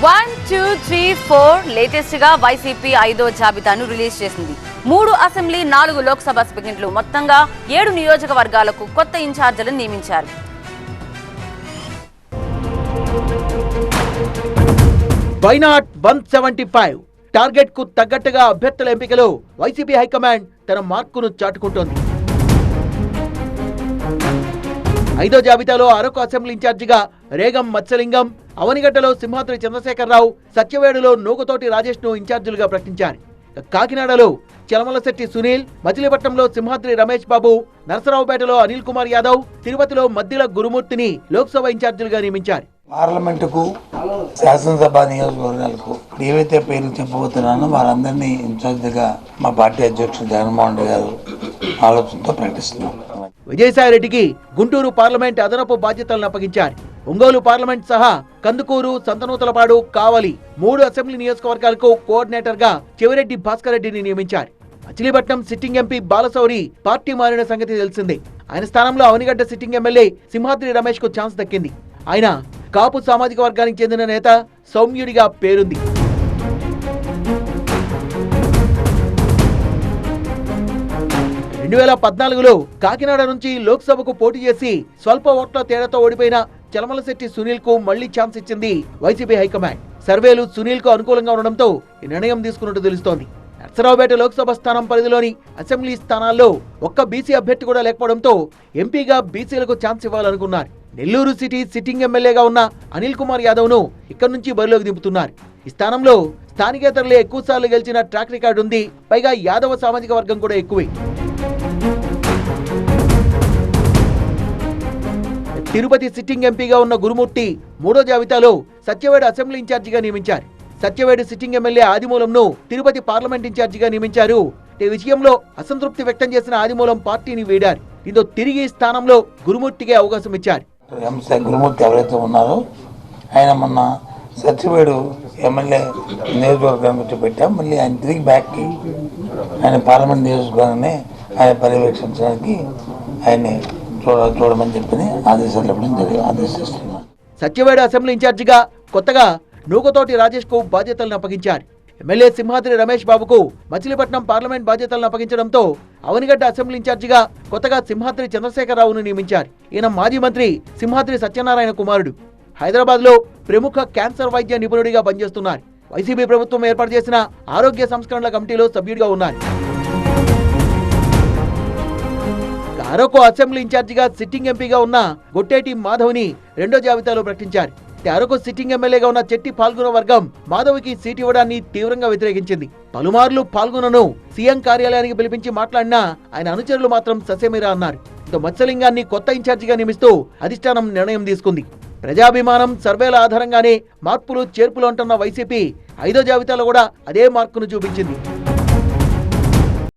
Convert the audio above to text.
1, 2, 3, 4 latest గా YCP 5వ జాబితాను రిలీజ్ చేసింది. 3 అసెంబ్లీ 4 లోక్సభ సెగ్మెంట్లు మొత్తంగా 7 నియోజకవర్గాలకు కొత్త ఇన్ఛార్జీలను నియమించారు. వైనాట్ 175 టార్గెట్ కు తగ్గట్టుగా అభ్యర్థుల ఎంపికలో వైసీపీ హైకమాండ్ తన మార్కును చాటుకుంటోంది. 5వ జాబితాలో అరకు అసెంబ్లీ ఇన్ఛార్జిగా రేగం మత్స్యలింగం, అవనిగడ్డలో సింహాద్రి చంద్రశేఖరరావు, సత్యవేడులో నూగుతోటి రాజేష్ ను ఇన్ఛార్జీలుగా ప్రకటించారు. కాకినాడలో చలమలశెట్టి సునీల్, మచిలీపట్నంలో సింహాద్రి రమేష్ బాబు, నరసరావుపేటలో అనిల్ కుమార్ యాదవ్, తిరుపతిలో మద్దిల గురుమూర్తిని లోక్సభ ఇన్ఛార్జీలుగా నియమించారు. పార్లమెంటుకు, శాసనసభ నియోజకవర్గాలకు ఏవైతే పేర్లు చెప్పబోతున్నానో వారందరినీ ఇన్ఛార్జిగా మా పార్టీ అధ్యక్షుడు జగన్మోహన్ రెడ్డి గారు ఆలోచనతో ప్రకటిస్తున్నాం. విజయసాయిరెడ్డికి గుంటూరు పార్లమెంట్ అదనపు బాధ్యతలను అప్పగించారు. ఒంగోలు పార్లమెంట్ సహా కందుకూరు, సంతనూతలపాడు, కావలి 3 అసెంబ్లీ నియోజకవర్గాలకు కోఆర్డినేటర్ గా చెవిరెడ్డి భాస్కర్ రెడ్డిని నియమించారు. Machilipatnam sitting MP Balashowry party మారిన సంగతి తెలిసిందే. ఆయన స్థానంలో అవనిగడ్డ సిట్టింగ్ ఎమ్మెల్యే సింహాద్రి రమేష్ కు ఛాన్స్ దక్కింది. ఆయన కాపు సామాజిక వర్గానికి చెందిన నేత, సౌమ్యుడిగా పేరుంది. లో కాకినాడ నుంచి లోక్సభకు పోటీ చేసి స్వల్ప ఓట్ల తేడాతో ఓడిపోయిన చలమలశెట్టి సునీల్ కు మళ్లీ ఛాన్స్ ఇచ్చింది వైసీపీ హైకమాండ్. సర్వేలు సునీల్ కు అనుకూలంగా ఉండడంతో ఈ నిర్ణయం తీసుకున్నట్టు తెలుస్తోంది. నర్సరావుపేట లోక్సభ స్థానం పరిధిలోని అసెంబ్లీ స్థానాల్లో ఒక్క బీసీ అభ్యర్థి కూడా లేకపోవడంతో ఎంపీగా బీసీలకు ఛాన్స్ ఇవ్వాలనుకున్నారు. నెల్లూరు సిటీ సిట్టింగ్ ఎమ్మెల్యేగా ఉన్న అనిల్ కుమార్ యాదవ్ ను ఇక్కడి నుంచి బరిలోకి దింపుతున్నారు. ఈ స్థానంలో స్థానికేతరులే ఎక్కువసార్లు గెలిచిన ట్రాక్ రికార్డు ఉంది. పైగా యాదవ సామాజిక వర్గం కూడా ఎక్కువే. తిరుపతి సిట్టింగ్ ఎంపీగా ఉన్న గురుమూర్తి 3వ జాబితాలో సత్యవేడు అసెంబ్లీ ఇన్ఛార్జిగా నియమించారు. సత్యవేడు సిట్టింగ్ ఎమ్మెల్యే ఆదిమూలంను తిరుపతి పార్లమెంట్ ఇన్ఛార్జిగా నియమించారు. ఈ విషయంలో అసంతృప్తి వ్యక్తం చేసిన ఆదిమూలం పార్టీని వీడారు. దీంతో తిరిగి స్థానంలో గురుమూర్తికే అవకాశం ఇచ్చారు. గురుమూర్తి ఎవరైతే ఉన్నారో ఆయన మొన్న సత్యవేడు ఎమ్మెల్యే నియోజకవర్గానికి వచ్చి పెట్టాం. మళ్ళీ ఆయన తిరిగి బ్యాక్కి ఆయన పార్లమెంట్ నియోజకవర్గాన్ని ఆయన పర్యవేక్షించడానికి ఆయన్ని చూడమని చెప్పి ఆదేశాలు ఇవ్వడం ఆదేశిస్తున్నారు. సత్యవేడు అసెంబ్లీ ఇన్ఛార్జిగా కొత్తగా నూగుతోటి రాజేష్ కు బాధ్యతలను అప్పగించారు. ఎమ్మెల్యే సింహాద్రి రమేష్ బాబుకు మచిలీపట్నం పార్లమెంట్ బాధ్యతలను అప్పగించడంతో అవనిగడ్డ అసెంబ్లీ ఇన్ఛార్జిగా కొత్తగా సింహాద్రి చంద్రశేఖరరావును నియమించారు. ఈయన మాజీ మంత్రి సింహాద్రి సత్యనారాయణ కుమారుడు. హైదరాబాద్ లో ప్రముఖ క్యాన్సర్ వైద్య నిపుణుడిగా పనిచేస్తున్నారు. వైసీపీ ప్రభుత్వం ఏర్పాటు చేసిన ఆరోగ్య సంస్కరణల కమిటీలో సభ్యుడిగా ఉన్నారు. అరకు అసెంబ్లీ ఇన్ఛార్జిగా సిట్టింగ్ ఎంపీగా ఉన్న గొట్టేటి మాధవ్ని 2వ జాబితాలో ప్రకటించారు. అరకు సిట్టింగ్ ఎమ్మెల్యేగా ఉన్న చెట్టి పాల్గొన వర్గం మాధవ్కి సీటు ఇవ్వడాన్ని తీవ్రంగా వ్యతిరేకించింది. పలుమార్లు పాల్గొనను సీఎం కార్యాలయానికి పిలిపించి మాట్లాడినా ఆయన అనుచరులు మాత్రం ససేమిరా అన్నారు. మత్స్యలింగాన్ని కొత్త ఇన్ఛార్జిగా నియమిస్తూ అధిష్టానం నిర్ణయం తీసుకుంది. ప్రజాభిమానం, సర్వేల ఆధారంగానే మార్పులు చేర్పులు అంటున్న వైసీపీ 5వ జాబితాలో కూడా అదే మార్కును చూపించింది.